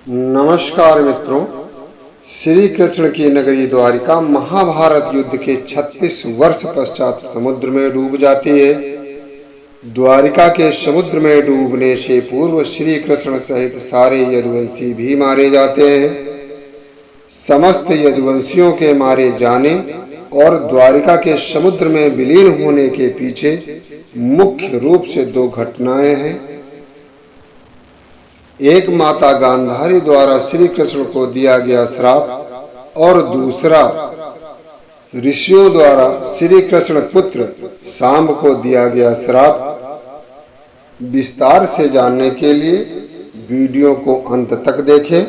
नमस्कार मित्रों, श्री कृष्ण की नगरी द्वारिका महाभारत युद्ध के 36 वर्ष पश्चात समुद्र में डूब जाती है। द्वारिका के समुद्र में डूबने से पूर्व श्री कृष्ण सहित सारे यदुवंशी भी मारे जाते हैं। समस्त यदुवंशियों के मारे जाने और द्वारिका के समुद्र में विलीन होने के पीछे मुख्य रूप से दो घटनाएं हैं। एक माता गांधारी द्वारा श्री कृष्ण को दिया गया श्राप और दूसरा ऋषियों द्वारा श्री कृष्ण पुत्र सांब को दिया गया श्राप। विस्तार से जानने के लिए वीडियो को अंत तक देखें।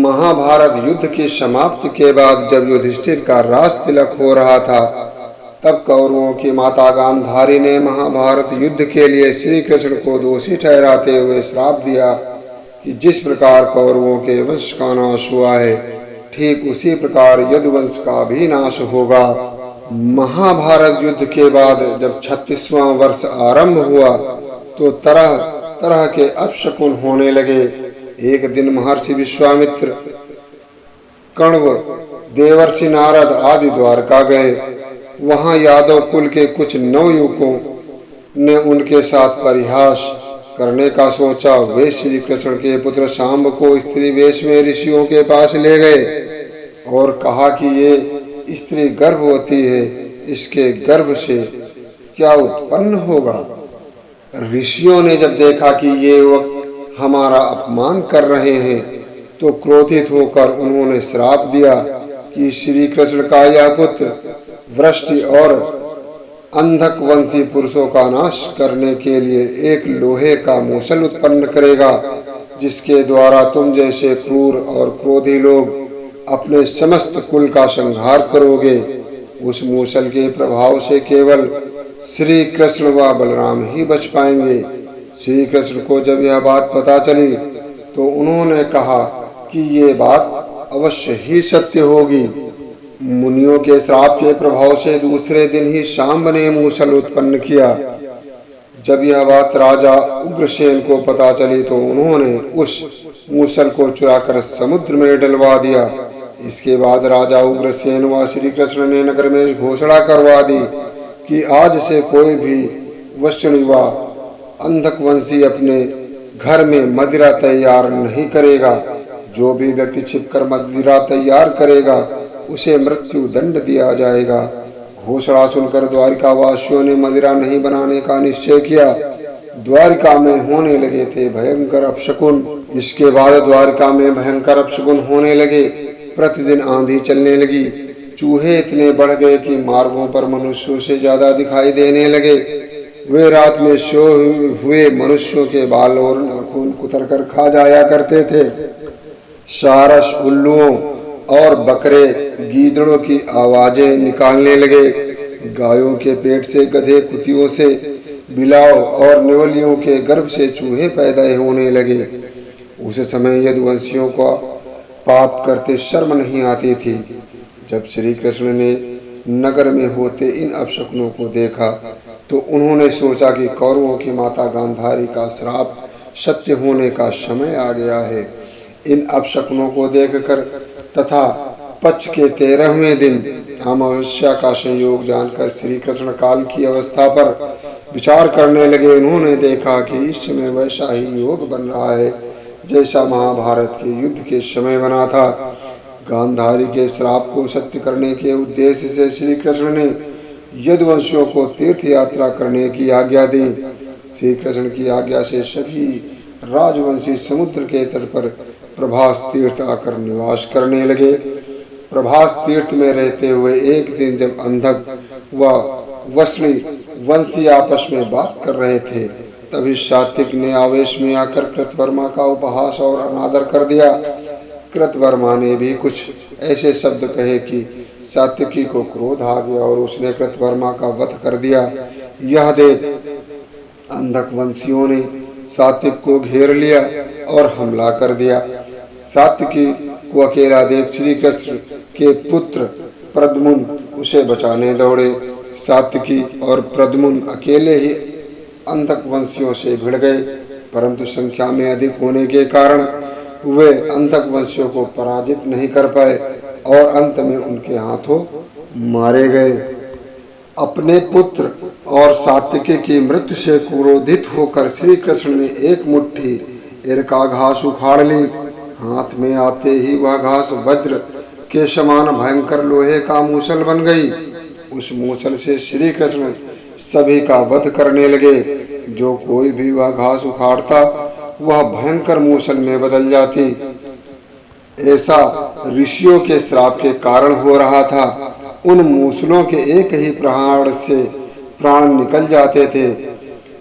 महाभारत युद्ध की समाप्ति के बाद जब युधिष्ठिर का राज तिलक हो रहा था, तब कौरवों की माता गांधारी ने महाभारत युद्ध के लिए श्री कृष्ण को दोषी ठहराते हुए श्राप दिया कि जिस प्रकार कौरवों के वंश का नाश हुआ है, ठीक उसी प्रकार यदुवंश का भी नाश होगा। महाभारत युद्ध के बाद जब 36वां वर्ष आरंभ हुआ तो तरह तरह के अपशकुन होने लगे। एक दिन महर्षि विश्वामित्र, कण्व, देवर्षि नारद आदि द्वारका गए। वहां यादव कुल के कुछ नवयुवकों ने उनके साथ परिहास करने का सोचा। वे श्री कृष्ण के पुत्र सांब को स्त्री वेश में ऋषियों के पास ले गए और कहा कि ये स्त्री गर्भवती है, इसके गर्भ से क्या उत्पन्न होगा। ऋषियों ने जब देखा कि ये हमारा अपमान कर रहे हैं, तो क्रोधित होकर उन्होंने श्राप दिया कि श्री कृष्ण का यह पुत्र वृष्टि और अंधक वंशी पुरुषों का नाश करने के लिए एक लोहे का मूसल उत्पन्न करेगा, जिसके द्वारा तुम जैसे क्रूर और क्रोधी लोग अपने समस्त कुल का संहार करोगे। उस मूसल के प्रभाव से केवल श्री कृष्ण व बलराम ही बच पाएंगे। श्री कृष्ण को जब यह बात पता चली तो उन्होंने कहा कि ये बात अवश्य ही सत्य होगी। मुनियों के श्राप के प्रभाव से दूसरे दिन ही सांब ने मूसल उत्पन्न किया। जब यह बात राजा उग्रसेन को पता चली तो उन्होंने उस मूसल को चुराकर समुद्र में डलवा दिया। इसके बाद राजा उग्रसेन व श्री कृष्ण ने नगर में घोषणा करवा दी कि आज से कोई भी वैष्णव व अंधकवंशी अपने घर में मदिरा तैयार नहीं करेगा। जो भी व्यक्ति छिपकर मदिरा तैयार करेगा उसे मृत्यु दंड दिया जाएगा। घोषणा सुनकर द्वारिका वासियों ने मदिरा नहीं बनाने का निश्चय किया। द्वारिका में होने लगे थे भयंकर अपशकुन। इसके बाद द्वारिका में भयंकर अपशकुन होने लगे। प्रतिदिन आंधी चलने लगी। चूहे इतने बढ़ गए कि मार्गों पर मनुष्यों से ज्यादा दिखाई देने लगे। वे रात में सोए हुए मनुष्यों के बाल और नाखून कुतर कर खा जाया करते थे। सारस, उल्लुओं और बकरे गीदड़ों की आवाजें निकालने लगे। गायों के पेट से, गधे कुतियों से, बिलाव और नेवलियों के गर्भ से चूहे पैदा होने लगे। उस समय यदुवंशियों को पाप करते शर्म नहीं आती थी। जब श्री कृष्ण ने नगर में होते इन अपशकुनों को देखा तो उन्होंने सोचा कि कौरवों की माता गांधारी का श्राप सत्य होने का समय आ गया है। इन अपशकुनों को देखकर तथा पक्ष के 13वें दिन अमावस्या का संयोग जानकर श्री कृष्ण काल की अवस्था पर विचार करने लगे। उन्होंने देखा कि इस समय वैसा ही योग बन रहा है जैसा महाभारत के युद्ध के समय बना था। गांधारी के श्राप को सत्य करने के उद्देश्य से श्री कृष्ण ने यदुवंशियों को तीर्थ यात्रा करने की आज्ञा दी। श्री कृष्ण की आज्ञा से सभी राजवंशी समुद्र के तट पर प्रभास तीर्थ आकर निवास करने लगे। प्रभास तीर्थ में रहते हुए एक दिन जब अंधक व वैष्णव वंशी आपस में बात कर रहे थे, तभी सात्विक ने आवेश में आकर कृतवर्मा का उपहास और अनादर कर दिया। कृतवर्मा ने भी कुछ ऐसे शब्द कहे कि सात्विकी को क्रोध आ गया और उसने कृतवर्मा का वध कर दिया। यह देख अंधक वंशियों ने सात्विक को घेर लिया और हमला कर दिया। सात्विकी को अकेला देख श्री कृष्ण के पुत्र प्रद्युम्न उसे बचाने दौड़े। सात्विकी और प्रद्युम्न अकेले ही अंधक वंशियों से भिड़ गए। परंतु संख्या में अधिक होने के कारण वे अंधक वंशियों को पराजित नहीं कर पाए और अंत में उनके हाथों मारे गए। अपने पुत्र और सात्विकी की मृत्यु से क्रोधित होकर श्री कृष्ण ने एक मुट्ठी एरका घास उखाड़ ली। हाथ में आते ही वह घास वज्र के समान भयंकर लोहे का मूसल बन गई। उस मूसल से श्री कृष्ण सभी का वध करने लगे। जो कोई भी वह घास उखाड़ता वह भयंकर मूसल में बदल जाती। ऐसा ऋषियों के श्राप के कारण हो रहा था। उन मूसलों के एक ही प्रहार से प्राण निकल जाते थे।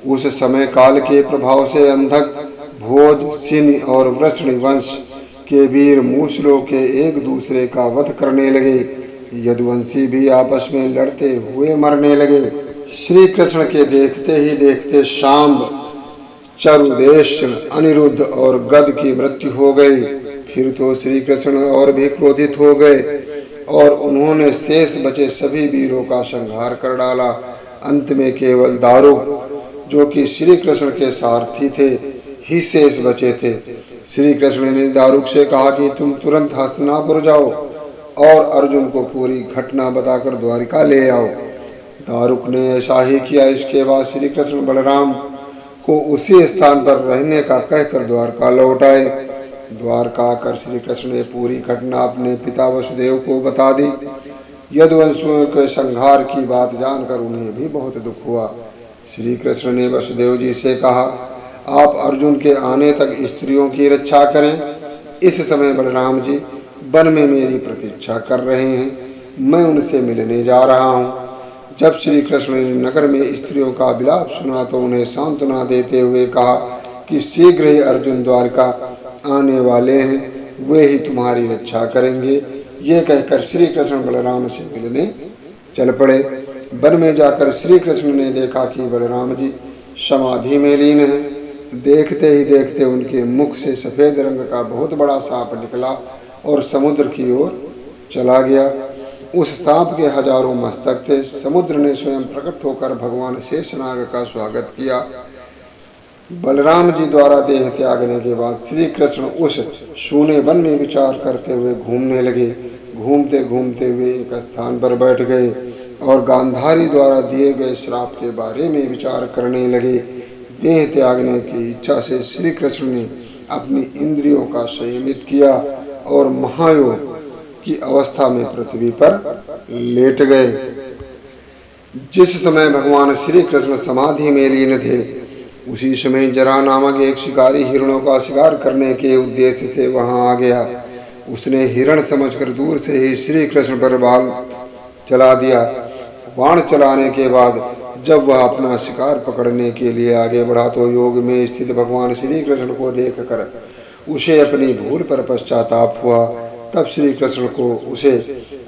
उस समय काल के प्रभाव से अंधक, भोज, सिनी और वृषणी वंश के वीर मूसलों के एक दूसरे का वध करने लगे। यदुवंशी भी आपस में लड़ते हुए मरने लगे। श्री कृष्ण के देखते ही देखते शांब, चरुदेश, अनिरुद्ध और गद की मृत्यु हो गई। फिर तो श्री कृष्ण और भी क्रोधित हो गए और उन्होंने शेष बचे सभी वीरों का संहार कर डाला। अंत में केवल दारुक, जो कि श्री कृष्ण के सारथी थे, ही शेष बचे थे। श्री कृष्ण ने दारुक से कहा कि तुम तुरंत हस्तिनापुर जाओ और अर्जुन को पूरी घटना बताकर द्वारिका ले आओ। दारुक ने ऐसा ही किया। इसके बाद श्री कृष्ण बलराम को उसी स्थान पर रहने का कहकर द्वारका लौट आए। द्वारका आकर श्री कृष्ण ने पूरी घटना अपने पिता वसुदेव को बता दी। यदुवंशियों के संहार की बात जानकर उन्हें भी बहुत दुख हुआ। श्री कृष्ण ने वसुदेव जी से कहा, आप अर्जुन के आने तक स्त्रियों की रक्षा करें। इस समय बलराम जी वन में मेरी प्रतीक्षा कर रहे हैं। मैं उनसे मिलने जा रहा हूँ। जब श्री कृष्ण ने नगर में स्त्रियों का विलाप सुना तो उन्हें सांत्वना देते हुए कहा कि शीघ्र ही अर्जुन द्वारका आने वाले हैं, वे ही तुम्हारी रक्षा करेंगे। ये कहकर श्री कृष्ण बलराम से मिलने चल पड़े। वन में जाकर श्री कृष्ण ने देखा कि बलराम जी समाधि में लीन हैं। देखते ही देखते उनके मुख से सफेद रंग का बहुत बड़ा सांप निकला और समुद्र की ओर चला गया। उस सांप के हजारों मस्तक थे। समुद्र ने स्वयं प्रकट होकर भगवान शेषनाग का स्वागत किया। बलराम जी द्वारा देह त्यागने के बाद श्री कृष्ण उस शून्य वन में विचार करते हुए घूमने लगे। घूमते घूमते वे एक स्थान पर बैठ गए और गांधारी द्वारा दिए गए श्राप के बारे में विचार करने लगे। देह त्यागने की इच्छा से श्री कृष्ण ने अपनी इंद्रियों का संयमित किया और महायोग की अवस्था में पृथ्वी पर लेट गए। जिस समय भगवान श्री कृष्ण समाधि में लीन थे, उसी समय जरा नामक एक शिकारी हिरणों का शिकार करने के उद्देश्य से वहां आ गया। उसने हिरण समझकर दूर से ही श्री कृष्ण पर बाण चला दिया। बाण चलाने के बाद जब वह अपना शिकार पकड़ने के लिए आगे बढ़ा तो योग में स्थित भगवान श्री कृष्ण को देखकर उसे अपनी भूल पर पश्चाताप हुआ। तब श्री कृष्ण को उसे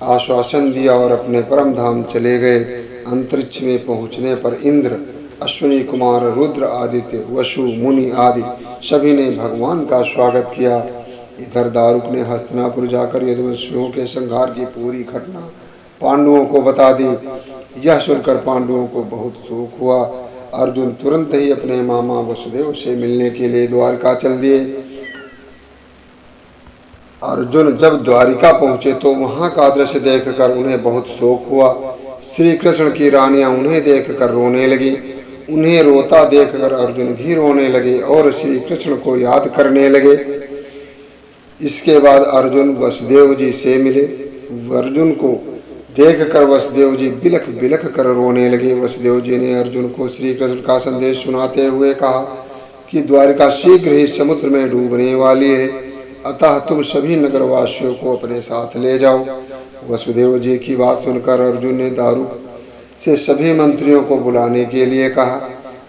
आश्वासन दिया और अपने परम धाम चले गए। अंतरिक्ष में पहुंचने पर इंद्र, अश्विनी कुमार, रुद्र, आदित्य, वसु, मुनि आदि सभी ने भगवान का स्वागत किया। इधर दारुक ने हस्तिनापुर जाकर यदुवंशियों के संहार की पूरी घटना पांडवों को बता दी। यह सुनकर पांडवों को बहुत शोक हुआ। अर्जुन तुरंत ही अपने मामा वसुदेव से मिलने के लिए द्वारका चल दिए। अर्जुन जब द्वारिका पहुंचे तो वहां का दृश्य देखकर उन्हें बहुत शोक हुआ। श्री कृष्ण की रानियां उन्हें देखकर रोने लगी। उन्हें रोता देखकर अर्जुन भी रोने लगे और श्री कृष्ण को याद करने लगे। इसके बाद अर्जुन वसुदेव जी से मिले। अर्जुन को देखकर वसुदेव जी बिलख बिलख कर रोने लगे। वसुदेव जी ने अर्जुन को श्री कृष्ण का संदेश सुनाते हुए कहा कि द्वारिका शीघ्र ही समुद्र में डूबने वाली है, अतः तुम सभी नगरवासियों को अपने साथ ले जाओ। वसुदेव जी की बात सुनकर अर्जुन ने दारुक से सभी मंत्रियों को बुलाने के लिए कहा।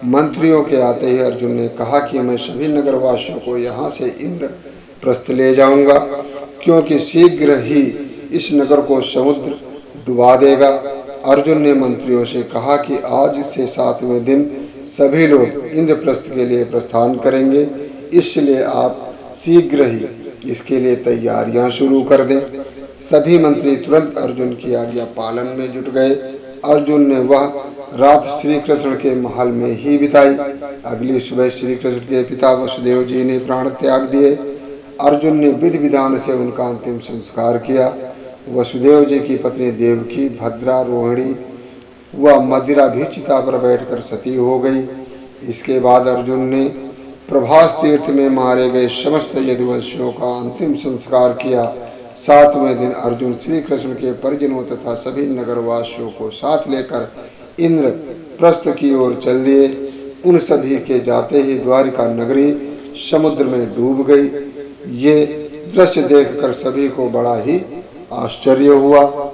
मंत्रियों के आते ही अर्जुन ने कहा कि मैं सभी नगरवासियों को यहाँ से इंद्रप्रस्थ ले जाऊंगा, क्योंकि शीघ्र ही इस नगर को समुद्र डुबा देगा। अर्जुन ने मंत्रियों से कहा कि आज से 7वें दिन सभी लोग इंद्रप्रस्थ के लिए प्रस्थान करेंगे, इसलिए आप शीघ्र ही इसके लिए तैयारियां शुरू कर दें। सभी मंत्री तुरंत अर्जुन की आज्ञा पालन में जुट गए। अर्जुन ने वह रात श्री कृष्ण के महल में ही बिताई। अगली सुबह श्री कृष्ण के पिता वसुदेव जी ने प्राण त्याग दिए। अर्जुन ने विधि विधान से उनका अंतिम संस्कार किया। वसुदेव जी की पत्नी देवकी, भद्रा, रोहिणी व मदिरा भी चिता पर बैठकर सती हो गई। इसके बाद अर्जुन ने प्रभास तीर्थ में मारे गए समस्त यदुवंशियों का अंतिम संस्कार किया। 7वें दिन अर्जुन श्री कृष्ण के परिजनों तथा सभी नगरवासियों को साथ लेकर इंद्रप्रस्थ की ओर चल दिए। उन सभी के जाते ही द्वारिका नगरी समुद्र में डूब गई। ये दृश्य देखकर सभी को बड़ा ही आश्चर्य हुआ।